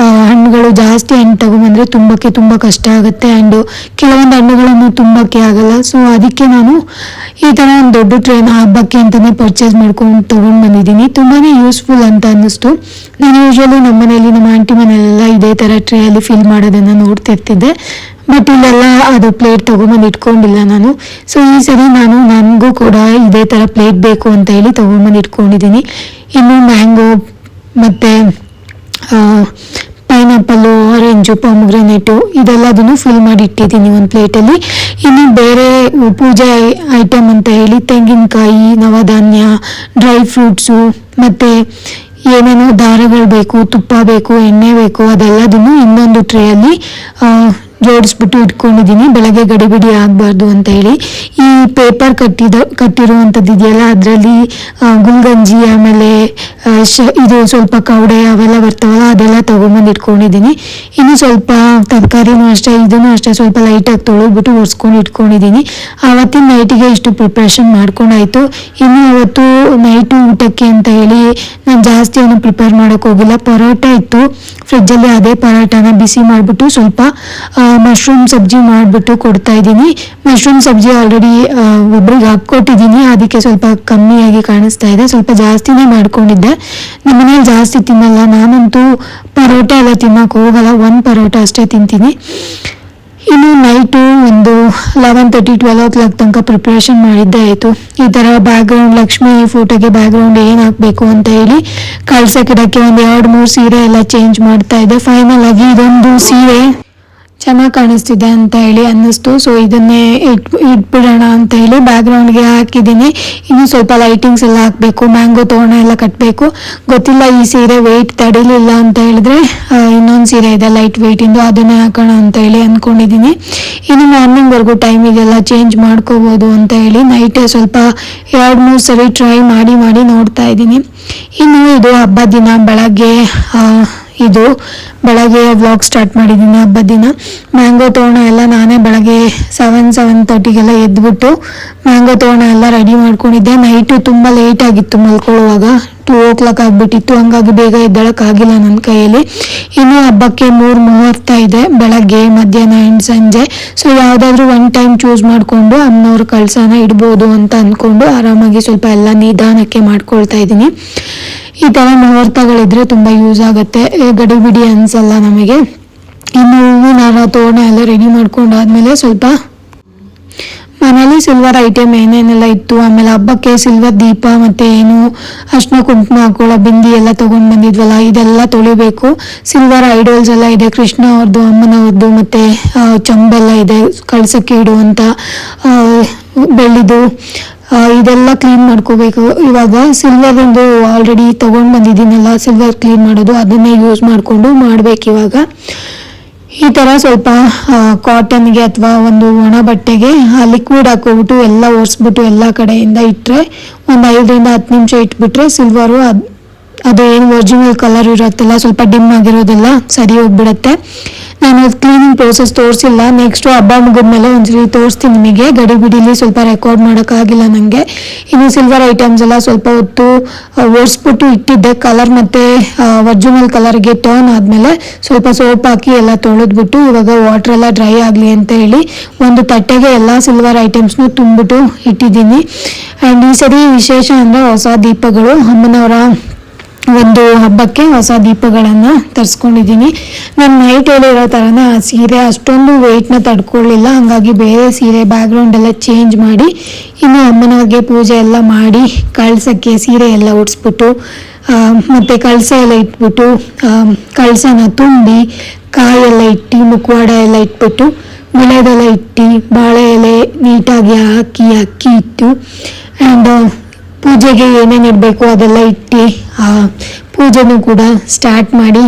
ಹಣ್ಣುಗಳು ಜಾಸ್ತಿ ಹಣ್ಣು ತೊಗೊಂಬಂದರೆ ತುಂಬ ಕಷ್ಟ ಆಗುತ್ತೆ. ಆ್ಯಂಡ್ ಕೆಲವೊಂದು ಹಣ್ಣುಗಳನ್ನು ತುಂಬಕ್ಕೆ ಆಗಲ್ಲ. ಸೊ ಅದಕ್ಕೆ ನಾನು ಈ ಥರ ಒಂದು ದೊಡ್ಡ ಟ್ರೇನ ಹಬ್ಬಕ್ಕೆ ಅಂತಲೇ ಪರ್ಚೇಸ್ ಮಾಡ್ಕೊಂಡು ತೊಗೊಂಡು ಬಂದಿದ್ದೀನಿ. ತುಂಬಾ ಯೂಸ್ಫುಲ್ ಅಂತ ಅನ್ನಿಸ್ತು. ನಾನು ಯೂಶ್ವಲಿ ನಮ್ಮ ಮನೆಯಲ್ಲಿ, ನಮ್ಮ ಆಂಟಿ ಮನೆಯಲ್ಲೆಲ್ಲ ಇದೇ ಥರ ಟ್ರೇಯಲ್ಲಿ ಫಿಲ್ ಮಾಡೋದನ್ನು ನೋಡ್ತಿರ್ತಿದ್ದೆ. ಬಟ್ ಇಲ್ಲೆಲ್ಲ ಅದು ಪ್ಲೇಟ್ ತೊಗೊಂಬಂದು ಇಟ್ಕೊಂಡಿಲ್ಲ ನಾನು. ಸೊ ಈ ಸರಿ ನನಗೂ ಕೂಡ ಇದೇ ಥರ ಪ್ಲೇಟ್ ಬೇಕು ಅಂತ ಹೇಳಿ ತೊಗೊಂಬಂದು ಇಟ್ಕೊಂಡಿದ್ದೀನಿ. ಇನ್ನು ಮ್ಯಾಂಗೋ ಮತ್ತು ಪೈನಾಪಲ್ಲು, ಆರೆಂಜು, ಪೊಮೊಗ್ರೆನೇಟು ಇದೆಲ್ಲದನ್ನು ಫಿಲ್ ಮಾಡಿ ಇಟ್ಟಿದ್ದೀನಿ ಒಂದು ಪ್ಲೇಟಲ್ಲಿ. ಇನ್ನು ಬೇರೆ ಪೂಜೆ ಐಟಮ್ ಅಂತ ಹೇಳಿ ತೆಂಗಿನಕಾಯಿ, ನವಧಾನ್ಯ, ಡ್ರೈ ಫ್ರೂಟ್ಸು ಮತ್ತು ಏನೇನೋ ದಾರಗಳು ಬೇಕು, ತುಪ್ಪ ಬೇಕು, ಎಣ್ಣೆ ಬೇಕು, ಅದೆಲ್ಲದನ್ನು ಇನ್ನೊಂದು ಟ್ರೇಯಲ್ಲಿ ಜೋಡಿಸ್ಬಿಟ್ಟು ಇಟ್ಕೊಂಡಿದ್ದೀನಿ, ಬೆಳಗ್ಗೆ ಗಡಿಬಿಡಿ ಆಗಬಾರ್ದು ಅಂತ ಹೇಳಿ. ಈ ಪೇಪರ್ ಕಟ್ಟಿರುವಂಥದ್ದು ಇದೆಯಲ್ಲ ಅದರಲ್ಲಿ ಗುಲ್ಗಂಜಿ, ಆಮೇಲೆ ಇದು ಸ್ವಲ್ಪ ಕವಡೆ ಅವೆಲ್ಲ ಬರ್ತಾವಲ್ಲ ಅದೆಲ್ಲ ತೊಗೊಂಬಂದು ಇಟ್ಕೊಂಡಿದ್ದೀನಿ. ಇನ್ನು ಸ್ವಲ್ಪ ತರಕಾರಿನೂ ಅಷ್ಟೇ, ಇದನ್ನು ಅಷ್ಟೇ ಸ್ವಲ್ಪ ಲೈಟಾಗಿ ತೊಳೆದ್ಬಿಟ್ಟು ಒರೆಸ್ಕೊಂಡು ಇಟ್ಕೊಂಡಿದ್ದೀನಿ. ಆವತ್ತಿನ ನೈಟಿಗೆ ಇಷ್ಟು ಪ್ರಿಪ್ರೇಷನ್ ಮಾಡ್ಕೊಂಡಾಯಿತು. ಇನ್ನು ಅವತ್ತು ನೈಟು ಊಟಕ್ಕೆ ಅಂತ ಹೇಳಿ ನಾನು ಜಾಸ್ತಿ ಏನು ಪ್ರಿಪೇರ್ ಮಾಡೋಕ್ಕೆ ಹೋಗಿಲ್ಲ. ಪರೋಟ ಇತ್ತು ಫ್ರಿಜ್ಜಲ್ಲಿ, ಅದೇ ಪರೋಟಾನ ಬಿಸಿ ಮಾಡಿಬಿಟ್ಟು ಸ್ವಲ್ಪ ಮಶ್ರೂಮ್ ಸಬ್ಜಿ ಮಾಡಿಬಿಟ್ಟು ಕೊಡ್ತಾ ಇದ್ದೀನಿ. ಮಶ್ರೂಮ್ ಸಬ್ಜಿ ಆಲ್ರೆಡಿ ಒಬ್ರಿಗೆ ಹಾಕ್ಕೊಟ್ಟಿದ್ದೀನಿ, ಅದಕ್ಕೆ ಸ್ವಲ್ಪ ಕಮ್ಮಿಯಾಗಿ ಕಾಣಿಸ್ತಾ ಇದೆ. ಸ್ವಲ್ಪ ಜಾಸ್ತಿನೇ ಮಾಡ್ಕೊಂಡಿದ್ದೆ. ನಮ್ಮ ಮನೇಲಿ ಜಾಸ್ತಿ ತಿನ್ನಲ್ಲ, ನಾನಂತೂ ಪರೋಟ ಎಲ್ಲ ತಿನ್ನೋಕೆ ಹೋಗಲ್ಲ, ಒಂದು ಪರೋಟ ಅಷ್ಟೇ ತಿಂತೀನಿ. ಇನ್ನು ನೈಟು ಒಂದು 11:30-12 ತನಕ ಪ್ರಿಪ್ರೇಷನ್ ಮಾಡಿದ್ದೆ ಆಯಿತು. ಈ ಥರ ಬ್ಯಾಕ್ಗ್ರೌಂಡ್, ಲಕ್ಷ್ಮಿ ಫೋಟೋಗೆ ಬ್ಯಾಕ್ಗ್ರೌಂಡ್ ಏನು ಹಾಕಬೇಕು ಅಂತ ಹೇಳಿ ಕಳ್ಸಕ್ಕಿಡಕ್ಕೆ ಒಂದು 2-3 ಸೀರೆ ಎಲ್ಲ ಚೇಂಜ್ ಮಾಡ್ತಾ ಇದ್ದೆ. ಫೈನಲ್ ಆಗಿ ಇದೊಂದು ಸೀರೆ ಚೆನ್ನಾಗಿ ಕಾಣಿಸ್ತಿದೆ ಅಂತ ಹೇಳಿ ಅನ್ನಿಸ್ತು. ಸೊ ಇದನ್ನೇ ಇಟ್ಬಿಡೋಣ ಅಂತ ಹೇಳಿ ಬ್ಯಾಕ್ಗ್ರೌಂಡ್ಗೆ ಹಾಕಿದ್ದೀನಿ. ಇನ್ನು ಸ್ವಲ್ಪ ಲೈಟಿಂಗ್ಸ್ ಎಲ್ಲ ಹಾಕಬೇಕು, ಮ್ಯಾಂಗೋ ತೋರಣ ಎಲ್ಲ ಕಟ್ಟಬೇಕು. ಗೊತ್ತಿಲ್ಲ, ಈ ಸೀರೆ ವೆಯ್ಟ್ ತಡಿಲಿಲ್ಲ ಅಂತ ಹೇಳಿದ್ರೆ ಇನ್ನೊಂದು ಸೀರೆ ಇದೆ ಲೈಟ್ ವೆಯ್ಟಿಂದು, ಅದನ್ನೇ ಹಾಕೋಣ ಅಂತ ಹೇಳಿ ಅಂದ್ಕೊಂಡಿದ್ದೀನಿ. ಇನ್ನು ಮಾರ್ನಿಂಗ್ವರೆಗೂ ಟೈಮ್ ಇದೆಲ್ಲ ಚೇಂಜ್ ಮಾಡ್ಕೋಬೋದು ಅಂತ ಹೇಳಿ ನೈಟೇ ಸ್ವಲ್ಪ 2-3 ಸರಿ ಟ್ರೈ ಮಾಡಿ ನೋಡ್ತಾ ಇದ್ದೀನಿ. ಇನ್ನು ಇದು ಹಬ್ಬದ ದಿನ ಬೆಳಗ್ಗೆ ವ್ಲಾಗ್ ಸ್ಟಾರ್ಟ್ ಮಾಡಿದ್ದೀನಿ. ಹಬ್ಬದ ದಿನ ಮ್ಯಾಂಗೋ ತೋರಣ ಎಲ್ಲ ನಾನೇ ಬೆಳಗ್ಗೆ 7-7:30ಗೆಲ್ಲ ಎದ್ಬಿಟ್ಟು ಮ್ಯಾಂಗೋ ತೋರಣ ಎಲ್ಲ ರೆಡಿ ಮಾಡ್ಕೊಂಡಿದ್ದೆ. ನೈಟು ತುಂಬ ಲೇಟ್ ಆಗಿತ್ತು, ಮಲ್ಕೊಳ್ಳುವಾಗ 2 o'clock ಆಗಿಬಿಟ್ಟಿತ್ತು, ಹಂಗಾಗಿ ಬೇಗ ಎದ್ದೇಳಕ್ಕಾಗಿಲ್ಲ ನನ್ನ ಕೈಯಲ್ಲಿ. ಇನ್ನು ಹಬ್ಬಕ್ಕೆ 3 ಮುಹೂರ್ತ ಇದೆ, ಬೆಳಗ್ಗೆ, ಮಧ್ಯಾಹ್ನ ಆ್ಯಂಡ್ ಸಂಜೆ. ಸೊ ಯಾವುದಾದ್ರೂ ಒಂದು ಟೈಮ್ ಚೂಸ್ ಮಾಡಿಕೊಂಡು ಅಮ್ಮನವ್ರ ಕಳಸನ ಇಡ್ಬೋದು ಅಂತ ಅಂದ್ಕೊಂಡು ಆರಾಮಾಗಿ ಸ್ವಲ್ಪ ಎಲ್ಲ ನಿಧಾನಕ್ಕೆ ಮಾಡ್ಕೊಳ್ತಾ ಇದ್ದೀನಿ. ಈ ಥರ ಮುಹೂರ್ತಗಳಿದ್ರೆ ತುಂಬ ಯೂಸ್ ಆಗುತ್ತೆ, ಗಡಿಬಿಡಿ ಅನಿಸಲ್ಲ ನಮಗೆ. ಇನ್ನು ಹೂವಿನ ತೋರಣ ಎಲ್ಲ ರೆಡಿ ಮಾಡ್ಕೊಂಡಾದ್ಮೇಲೆ ಸ್ವಲ್ಪ ಮನೇಲಿ ಸಿಲ್ವರ್ ಐಟಮ್ ಏನೇನೆಲ್ಲ ಇತ್ತು, ಆಮೇಲೆ ಹಬ್ಬಕ್ಕೆ ಸಿಲ್ವರ್ ದೀಪ ಮತ್ತು ಏನು ಅರ್ಶಿನ ಕುಂಕುಮ ಹಾಕೊಳ್ಳೋ ಬಿಂದಿ ಎಲ್ಲ ತೊಗೊಂಡು ಬಂದಿದ್ವಲ್ಲ, ಇದೆಲ್ಲ ತೊಳಿಬೇಕು. ಸಿಲ್ವರ್ ಐಡಲ್ಸ್ ಎಲ್ಲ ಇದೆ, ಕೃಷ್ಣ ಅವ್ರದ್ದು, ಅಮ್ಮನವ್ರದ್ದು, ಮತ್ತು ಚಂಬೆಲ್ಲ ಇದೆ ಕಳ್ಸಕ್ಕೆ ಇಡುವಂಥ ಬೆಳ್ಳಿದು. ಇದೆಲ್ಲ ಕ್ಲೀನ್ ಮಾಡ್ಕೋಬೇಕು. ಇವಾಗ ಸಿಲ್ವರ್ದು ಆಲ್ರೆಡಿ ತೊಗೊಂಡು ಬಂದಿದ್ದೀನಲ್ಲ, ಸಿಲ್ವರ್ ಕ್ಲೀನ್ ಮಾಡೋದು, ಅದನ್ನೇ ಯೂಸ್ ಮಾಡಿಕೊಂಡು ಮಾಡಬೇಕು ಇವಾಗ. ಈ ಥರ ಸ್ವಲ್ಪ ಕಾಟನ್ಗೆ ಅಥವಾ ಒಂದು ಒಣ ಬಟ್ಟೆಗೆ ಲಿಕ್ವಿಡ್ ಹಾಕೋಬಿಟ್ಟು ಎಲ್ಲ ಒರೆಸ್ಬಿಟ್ಟು ಎಲ್ಲ ಕಡೆಯಿಂದ ಇಟ್ಟರೆ ಒಂದು 5-10 ನಿಮಿಷ ಇಟ್ಬಿಟ್ರೆ ಸಿಲ್ವರು ಅದು ಏನು ಒರಿಜಿನಲ್ ಕಲರ್ ಇರುತ್ತಲ್ಲ, ಸ್ವಲ್ಪ ಡಿಮ್ ಆಗಿರೋದೆಲ್ಲ ಸರಿ ಹೋಗ್ಬಿಡುತ್ತೆ. ನಾನು ಅದು ಕ್ಲೀನಿಂಗ್ ಪ್ರೋಸೆಸ್ ತೋರಿಸಿಲ್ಲ, ನೆಕ್ಸ್ಟು ಹಬ್ಬ ಮುಗಿದ್ಮೇಲೆ ಒಂದ್ಸರಿ ತೋರಿಸ್ತೀನಿ ನಿಮಗೆ. ಗಡಿಬಿಡಿಲಿ ಸ್ವಲ್ಪ ರೆಕಾರ್ಡ್ ಮಾಡೋಕ್ಕಾಗಿಲ್ಲ ನನಗೆ. ಇನ್ನು ಸಿಲ್ವರ್ ಐಟಮ್ಸ್ ಎಲ್ಲ ಸ್ವಲ್ಪ ಹೊತ್ತು ಒರೆಸ್ಬಿಟ್ಟು ಇಟ್ಟಿದ್ದೆ. ಕಲರ್ ಮತ್ತು ಒರಿಜಿನಲ್ ಕಲರ್ಗೆ ಟರ್ನ್ ಆದಮೇಲೆ ಸ್ವಲ್ಪ ಸೋಪ್ ಹಾಕಿ ಎಲ್ಲ ತೊಳೆದ್ಬಿಟ್ಟು ಇವಾಗ ವಾಟ್ರ್ ಎಲ್ಲ ಡ್ರೈ ಆಗಲಿ ಅಂತ ಹೇಳಿ ಒಂದು ತಟ್ಟೆಗೆ ಎಲ್ಲ ಸಿಲ್ವರ್ ಐಟಮ್ಸ್ನು ತುಂಬಿಟ್ಟು ಇಟ್ಟಿದ್ದೀನಿ. ಆ್ಯಂಡ್ ಈ ಸರಿ ವಿಶೇಷ ಅಂದರೆ ಹೊಸ ದೀಪಗಳು, ಅಮ್ಮನವರ ಒಂದು ಹಬ್ಬಕ್ಕೆ ಹೊಸ ದೀಪಗಳನ್ನು ತರಿಸ್ಕೊಂಡಿದ್ದೀನಿ. ನಾನು ನೈಟ್ ಹೇಳಿರೋ ಥರನೇ ಆ ಸೀರೆ ಅಷ್ಟೊಂದು ವೆಯ್ಟ್ನ ತಡ್ಕೊಳ್ಳಿಲ್ಲ, ಹಾಗಾಗಿ ಬೇರೆ ಸೀರೆ ಬ್ಯಾಕ್ಗ್ರೌಂಡ್ ಎಲ್ಲ ಚೇಂಜ್ ಮಾಡಿ ಇನ್ನು ಅಮ್ಮನವ್ರಿಗೆ ಪೂಜೆ ಎಲ್ಲ ಮಾಡಿ ಕಳಸಕ್ಕೆ ಸೀರೆ ಎಲ್ಲ ಉಡಿಸ್ಬಿಟ್ಟು ಮತ್ತು ಕಳಸ ಎಲ್ಲ ಇಟ್ಬಿಟ್ಟು ಕಳಸನ ತುಂಬಿ ಕಾಯೆಲ್ಲ ಇಟ್ಟು ಮುಖವಾಡ ಎಲ್ಲ ಇಟ್ಬಿಟ್ಟು ವಿಳೆದೆಲ್ಲ ಇಟ್ಟು ಬಾಳೆ ಎಲೆ ನೀಟಾಗಿ ಹಾಕಿ ಅಕ್ಕಿ ಇಟ್ಟು ಆ್ಯಂಡ್ ಪೂಜೆಗೆ ಏನೇನು ಇಡಬೇಕು ಅದೆಲ್ಲ ಇಟ್ಟು ಪೂಜೆನೂ ಕೂಡ ಸ್ಟಾರ್ಟ್ ಮಾಡಿ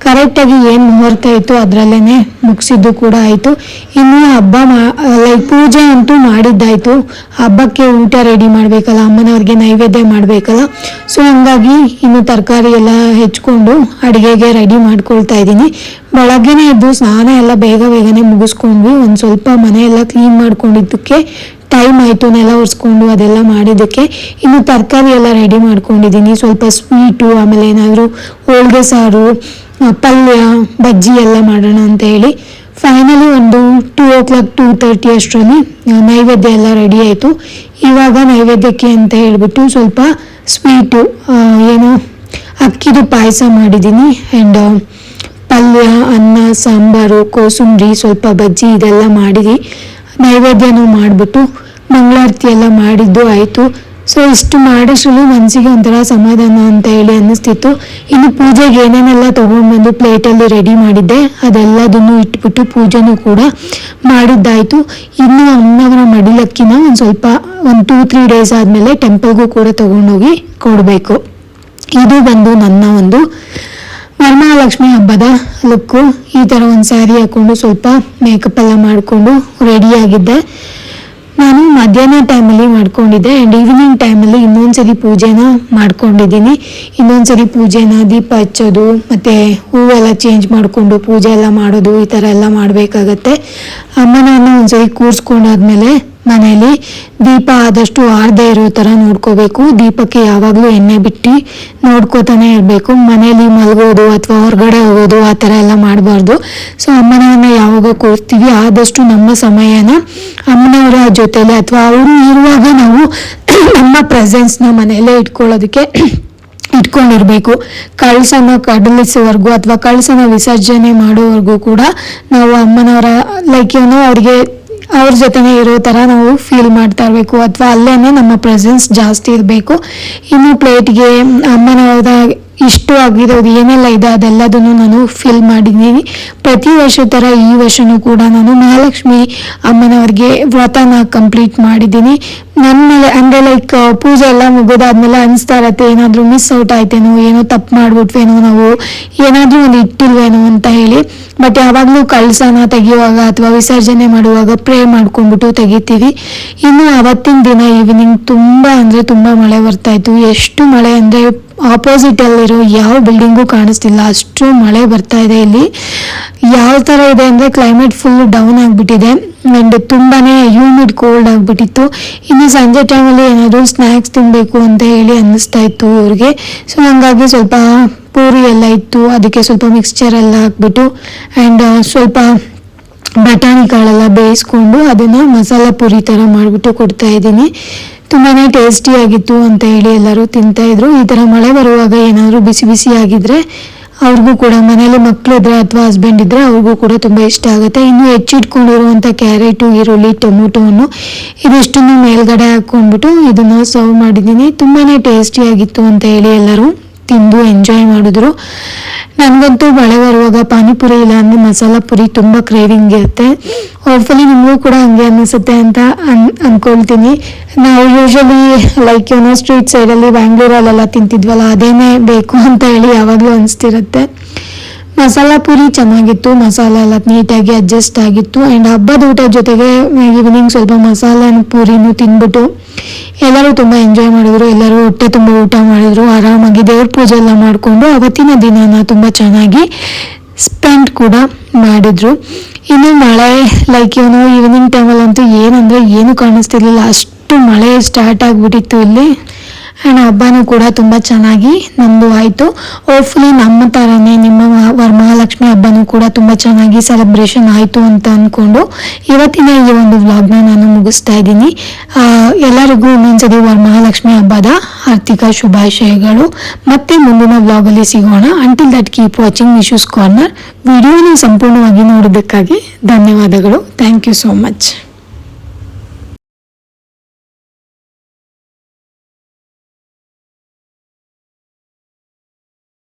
ಕರೆಕ್ಟಾಗಿ ಏನು ಮುಹೂರ್ತ ಇತ್ತು ಅದರಲ್ಲೇ ಮುಗಿಸಿದ್ದು ಕೂಡ ಆಯಿತು. ಇನ್ನು ಹಬ್ಬ ಪೂಜೆ ಅಂತೂ ಮಾಡಿದ್ದಾಯಿತು, ಹಬ್ಬಕ್ಕೆ ಊಟ ರೆಡಿ ಮಾಡಬೇಕಲ್ಲ, ಅಮ್ಮನವ್ರಿಗೆ ನೈವೇದ್ಯ ಮಾಡಬೇಕಲ್ಲ. ಸೊ ಹಂಗಾಗಿ ಇನ್ನು ತರಕಾರಿ ಎಲ್ಲ ಹೆಚ್ಕೊಂಡು ಅಡುಗೆಗೆ ರೆಡಿ ಮಾಡ್ಕೊಳ್ತಾ ಇದ್ದೀನಿ. ಬೆಳಗ್ಗೆನೇ ಎದ್ದು ಸ್ನಾನ ಎಲ್ಲ ಬೇಗನೆ ಮುಗಿಸ್ಕೊಂಡ್ವಿ. ಒಂದು ಸ್ವಲ್ಪ ಮನೆಯೆಲ್ಲ ಕ್ಲೀನ್ ಮಾಡ್ಕೊಂಡಿದ್ದಕ್ಕೆ ಟೈಮ್ ಆಯಿತು, ನೆಲ ಒರೆಸ್ಕೊಂಡು ಅದೆಲ್ಲ ಮಾಡಿದ್ದಕ್ಕೆ. ಇನ್ನು ತರಕಾರಿ ಎಲ್ಲ ರೆಡಿ ಮಾಡ್ಕೊಂಡಿದ್ದೀನಿ, ಸ್ವಲ್ಪ ಸ್ವೀಟು, ಆಮೇಲೆ ಏನಾದರೂ ಹೋಳಿಗೆ ಸಾರು, ಪಲ್ಯ, ಬಜ್ಜಿ ಎಲ್ಲ ಮಾಡೋಣ ಅಂತ ಹೇಳಿ. ಫೈನಲಿ ಒಂದು 2 o'clock 2:30 ಅಷ್ಟರಲ್ಲಿ ನೈವೇದ್ಯ ಎಲ್ಲ ರೆಡಿ ಆಯಿತು. ಇವಾಗ ನೈವೇದ್ಯಕ್ಕೆ ಅಂತ ಹೇಳಿಬಿಟ್ಟು ಸ್ವಲ್ಪ ಸ್ವೀಟು, ಏನು ಅಕ್ಕಿದು ಪಾಯಸ ಮಾಡಿದ್ದೀನಿ. ಆ್ಯಂಡ್ ಪಲ್ಯ, ಅನ್ನ, ಸಾಂಬಾರು, ಕೋಸಂಬರಿ, ಸ್ವಲ್ಪ ಬಜ್ಜಿ ಇದೆಲ್ಲ ಮಾಡಿದ್ವಿ. ನೈವೇದ್ಯನೂ ಮಾಡಿಬಿಟ್ಟು ಮಂಗಳಾರತಿ ಎಲ್ಲ ಮಾಡಿದ್ದು ಆಯಿತು. ಸೊ ಇಷ್ಟು ಮಾಡೋಷ್ಟರಲ್ಲಿ ಮನಸ್ಸಿಗೆ ಒಂಥರ ಸಮಾಧಾನ ಅಂತ ಹೇಳಿ ಅನ್ನಿಸ್ತಿತ್ತು. ಇನ್ನು ಪೂಜೆಗೆ ಏನೇನೆಲ್ಲ ತೊಗೊಂಡ್ಬಂದು ಪ್ಲೇಟಲ್ಲಿ ರೆಡಿ ಮಾಡಿದ್ದೆ ಅದೆಲ್ಲದನ್ನು ಇಟ್ಬಿಟ್ಟು ಪೂಜೆನೂ ಕೂಡ ಮಾಡಿದ್ದಾಯಿತು. ಇನ್ನು ಅಮ್ಮನವರ ಮಡಿಲಕ್ಕಿನ ಒಂದು 2-3 ಡೇಸ್ ಆದಮೇಲೆ ಟೆಂಪಲ್ಗೂ ಕೂಡ ತೊಗೊಂಡೋಗಿ ಕೊಡಬೇಕು. ಇದು ಬಂದು ನನ್ನ ಒಂದು ವರಮಹಾಲಕ್ಷ್ಮಿ ಹಬ್ಬದ ಲುಕ್ಕು. ಈ ಥರ ಒಂದು ಸ್ಯಾರಿ ಹಾಕ್ಕೊಂಡು ಸ್ವಲ್ಪ ಮೇಕಪ್ ಎಲ್ಲ ಮಾಡಿಕೊಂಡು ರೆಡಿಯಾಗಿದ್ದೆ. ನಾನು ಮಧ್ಯಾಹ್ನ ಟೈಮಲ್ಲಿ ಮಾಡ್ಕೊಂಡಿದ್ದೆ ಆ್ಯಂಡ್ ಈವ್ನಿಂಗ್ ಟೈಮಲ್ಲಿ ಇನ್ನೊಂದ್ಸರಿ ಪೂಜೆನ ಮಾಡ್ಕೊಂಡಿದ್ದೀನಿ. ಇನ್ನೊಂದ್ಸರಿ ಪೂಜೆನ ದೀಪ ಹಚ್ಚೋದು ಮತ್ತು ಹೂವೆಲ್ಲ ಚೇಂಜ್ ಮಾಡಿಕೊಂಡು ಪೂಜೆ ಎಲ್ಲ ಮಾಡೋದು, ಈ ಥರ ಎಲ್ಲ ಮಾಡಬೇಕಾಗತ್ತೆ. ಅಮ್ಮನನ್ನು ಒಂದ್ಸರಿ ಕೂರಿಸ್ಕೊಂಡಾದ್ಮೇಲೆ ಮನೆಯಲ್ಲಿ ದೀಪ ಆದಷ್ಟು ಆರದೇ ಇರೋ ಥರ ನೋಡ್ಕೋಬೇಕು. ದೀಪಕ್ಕೆ ಯಾವಾಗಲೂ ಎಣ್ಣೆ ಬಿಟ್ಟು ನೋಡ್ಕೋತಾನೆ ಇರಬೇಕು. ಮನೇಲಿ ಮಲಗೋದು ಅಥವಾ ಹೊರಗಡೆ ಹೋಗೋದು ಆ ಥರ ಎಲ್ಲ ಮಾಡಬಾರ್ದು. ಸೊ ಅಮ್ಮನವ್ರನ್ನ ಯಾವಾಗ ಕೂರಿಸ್ತೀವಿ ಆದಷ್ಟು ನಮ್ಮ ಸಮಯನ ಅಮ್ಮನವರ ಜೊತೆಲೆ ಅಥವಾ ಅವರು ಇರುವಾಗ ನಾವು ನಮ್ಮ ಪ್ರೆಸೆನ್ಸ್ನ ಮನೆಯಲ್ಲೇ ಇಟ್ಕೊಂಡಿರ್ಬೇಕು. ಕಳಸನ ಕಡಲಿಸೋವರೆಗೂ ಅಥವಾ ಕಳಸನ ವಿಸರ್ಜನೆ ಮಾಡೋವರೆಗೂ ಕೂಡ ನಾವು ಅಮ್ಮನವರ ಅವ್ರ ಜೊತೆನೇ ಇರೋ ಥರ ನಾವು ಫೀಲ್ ಮಾಡ್ತಾ ಇರಬೇಕು ಅಥವಾ ಅಲ್ಲೇನೆ ನಮ್ಮ ಪ್ರೆಸೆನ್ಸ್ ಜಾಸ್ತಿ ಇರಬೇಕು. ಇನ್ನು ಪ್ಲೇಟ್ಗೆ ಅಮ್ಮನವರ ಇಷ್ಟು ಆಗಿರೋದು ಏನೆಲ್ಲ ಇದೆ ಅದೆಲ್ಲದನ್ನು ನಾನು ಫಿಲ್ ಮಾಡಿದ್ದೀನಿ. ಪ್ರತಿ ವರ್ಷ ಥರ ಈ ವರ್ಷವೂ ಕೂಡ ನಾನು ಮಹಾಲಕ್ಷ್ಮಿ ಅಮ್ಮನವ್ರಿಗೆ ವ್ರತನ ಕಂಪ್ಲೀಟ್ ಮಾಡಿದ್ದೀನಿ. ನನ್ನ ಮೇಲೆ ಅಂದರೆ ಪೂಜೆ ಎಲ್ಲ ಮುಗಿದಾದ್ಮೇಲೆ ಅನಿಸ್ತಾ ಇರತ್ತೆ ಏನಾದರೂ ಮಿಸ್ ಔಟ್ ಆಯ್ತೇನೋ, ಏನೋ ತಪ್ಪು ಮಾಡ್ಬಿಟ್ವೇನೋ, ನಾವು ಏನಾದರೂ ಒಂದು ಇಟ್ಟಿಲ್ವೇನೋ ಅಂತ ಹೇಳಿ. ಬಟ್ ಯಾವಾಗಲೂ ಕಳಸನ ತೆಗೆಯುವಾಗ ಅಥವಾ ವಿಸರ್ಜನೆ ಮಾಡುವಾಗ ಪ್ರೇ ಮಾಡ್ಕೊಂಡ್ಬಿಟ್ಟು ತೆಗಿತೀವಿ. ಇನ್ನು ಅವತ್ತಿನ ದಿನ ಈವ್ನಿಂಗ್ ತುಂಬ ಮಳೆ ಬರ್ತಾಯಿತ್ತು. ಎಷ್ಟು ಮಳೆ ಅಂದರೆ ಆಪೋಸಿಟಲ್ಲಿರೋ ಯಾವ ಬಿಲ್ಡಿಂಗು ಕಾಣಿಸ್ತಿಲ್ಲ, ಅಷ್ಟು ಮಳೆ ಬರ್ತಾ ಇದೆ. ಇಲ್ಲಿ ಯಾವ ಥರ ಇದೆ ಅಂದರೆ ಕ್ಲೈಮೇಟ್ ಫುಲ್ ಡೌನ್ ಆಗಿಬಿಟ್ಟಿದೆ ಆ್ಯಂಡ್ ತುಂಬಾ ಹ್ಯೂಮಿಡ್ ಕೋಲ್ಡ್ ಆಗಿಬಿಟ್ಟಿತ್ತು. ಇನ್ನು ಸಂಜೆ ಟೈಮಲ್ಲಿ ಏನಾದರೂ ಸ್ನ್ಯಾಕ್ಸ್ ತಿನ್ನಬೇಕು ಅಂತ ಹೇಳಿ ಅನ್ನಿಸ್ತಾ ಇತ್ತು ಇವ್ರಿಗೆ. ಸೊ ಹಾಗಾಗಿ ಸ್ವಲ್ಪ ಪೂರಿ ಎಲ್ಲ ಇತ್ತು, ಅದಕ್ಕೆ ಸ್ವಲ್ಪ ಮಿಕ್ಸ್ಚರ್ ಎಲ್ಲ ಹಾಕ್ಬಿಟ್ಟು ಆ್ಯಂಡ್ ಸ್ವಲ್ಪ ಬಟಾಣಿ ಕಾಳೆಲ್ಲ ಬೇಯಿಸ್ಕೊಂಡು ಅದನ್ನು ಮಸಾಲ ಪೂರಿ ಥರ ಮಾಡಿಬಿಟ್ಟು ಕೊಡ್ತಾ ಇದ್ದೀನಿ. ತುಂಬಾ ಟೇಸ್ಟಿಯಾಗಿತ್ತು ಅಂತ ಹೇಳಿ ಎಲ್ಲರೂ ತಿಂತಾಯಿದ್ರು. ಈ ಥರ ಮಳೆ ಬರುವಾಗ ಏನಾದರೂ ಬಿಸಿ ಬಿಸಿ ಆಗಿದ್ರೆ ಅವ್ರಿಗೂ ಕೂಡ, ಮನೇಲಿ ಮಕ್ಕಳಿದ್ರೆ ಅಥವಾ ಹಸ್ಬೆಂಡ್ ಇದ್ದರೆ ಅವ್ರಿಗೂ ಕೂಡ ತುಂಬ ಇಷ್ಟ ಆಗುತ್ತೆ. ಇನ್ನು ಹೆಚ್ಚಿಟ್ಕೊಂಡಿರುವಂಥ ಕ್ಯಾರೆಟು, ಈರುಳ್ಳಿ, ಟೊಮೊಟೊವನ್ನು ಇದಿಷ್ಟನ್ನು ಮೇಲ್ಗಡೆ ಹಾಕ್ಕೊಂಡ್ಬಿಟ್ಟು ಇದನ್ನು ಸರ್ವ್ ಮಾಡಿದ್ದೀನಿ. ತುಂಬಾ ಟೇಸ್ಟಿಯಾಗಿತ್ತು ಅಂತ ಹೇಳಿ ಎಲ್ಲರೂ ತಿಂದು ಎಂಜಾಯ್ ಮಾಡಿದ್ರು. ನನಗಂತೂ ಮಳೆ ಬರುವಾಗ ಪಾನಿಪುರಿ ಇಲ್ಲ ಅಂದರೆ ಮಸಾಲ ಪುರಿ ತುಂಬ ಕ್ರೇವಿಂಗ್ ಇರುತ್ತೆ. ಹೋಪ್ಫುಲಿ ನಿಮಗೂ ಕೂಡ ಹಂಗೆ ಅನ್ನಿಸುತ್ತೆ ಅಂತ ಅಂದ್ಕೊಳ್ತೀನಿ. ನಾವು ಯೂಶ್ವಲಿ ಸ್ಟ್ರೀಟ್ ಸೈಡಲ್ಲಿ ಬ್ಯಾಂಗ್ಳೂರಲ್ಲೆಲ್ಲ ತಿಂತಿದ್ವಲ್ಲ ಅದೇನೇ ಬೇಕು ಅಂತ ಹೇಳಿ ಯಾವಾಗಲೂ ಅನಿಸ್ತಿರುತ್ತೆ. ಮಸಾಲ ಪೂರಿ ಚೆನ್ನಾಗಿತ್ತು, ಮಸಾಲ ಎಲ್ಲ ನೀಟಾಗಿ ಅಡ್ಜಸ್ಟ್ ಆಗಿತ್ತು. ಆ್ಯಂಡ್ ಹಬ್ಬದ ಊಟದ ಜೊತೆಗೆ ಈವ್ನಿಂಗ್ ಸ್ವಲ್ಪ ಮಸಾಲ ಪೂರಿನೂ ತಿಂದ್ಬಿಟ್ಟು ಎಲ್ಲರೂ ತುಂಬ ಎಂಜಾಯ್ ಮಾಡಿದ್ರು. ಎಲ್ಲರೂ ಹೊಟ್ಟೆ ತುಂಬ ಊಟ ಮಾಡಿದ್ರು, ಆರಾಮಾಗಿ ದೇವ್ರ ಪೂಜೆ ಎಲ್ಲ ಮಾಡಿಕೊಂಡು ಅವತ್ತಿನ ದಿನನ ತುಂಬ ಚೆನ್ನಾಗಿ ಸ್ಪೆಂಡ್ ಕೂಡ ಮಾಡಿದ್ರು. ಇನ್ನು ಮಳೆ ಈವ್ನಿಂಗ್ ಟೈಮಲ್ಲಂತೂ ಏನು ಕಾಣಿಸ್ತಿರ್ಲಿಲ್ಲ, ಅಷ್ಟು ಮಳೆ ಸ್ಟಾರ್ಟ್ ಆಗಿಬಿಟ್ಟಿತ್ತು ಇಲ್ಲಿ. ಆ್ಯಂಡ್ ಹಬ್ಬನೂ ಕೂಡ ತುಂಬ ಚೆನ್ನಾಗಿ ನಮ್ಮದು ಆಯಿತು. ಹೋಪ್ಫುಲಿ ನಮ್ಮ ಥರನೇ ನಿಮ್ಮ ವರಮಹಾಲಕ್ಷ್ಮಿ ಹಬ್ಬನೂ ಕೂಡ ತುಂಬ ಚೆನ್ನಾಗಿ ಸೆಲೆಬ್ರೇಷನ್ ಆಯಿತು ಅಂತ ಅಂದ್ಕೊಂಡು ಇವತ್ತಿನ ಈ ಒಂದು ವ್ಲಾಗ್ನ ನಾನು ಮುಗಿಸ್ತಾ ಇದ್ದೀನಿ. ಎಲ್ಲರಿಗೂ ಇನ್ನೊಂದ್ಸರಿ ವರಮಹಾಲಕ್ಷ್ಮಿ ಹಬ್ಬದ ಆರ್ಥಿಕ ಶುಭಾಶಯಗಳು. ಮತ್ತೆ ಮುಂದಿನ ವ್ಲಾಗಲ್ಲಿ ಸಿಗೋಣ. Until that keep watching Nishu's corner. ವಿಡಿಯೋನ ಸಂಪೂರ್ಣವಾಗಿ ನೋಡೋದಕ್ಕಾಗಿ ಧನ್ಯವಾದಗಳು. Thank you so much.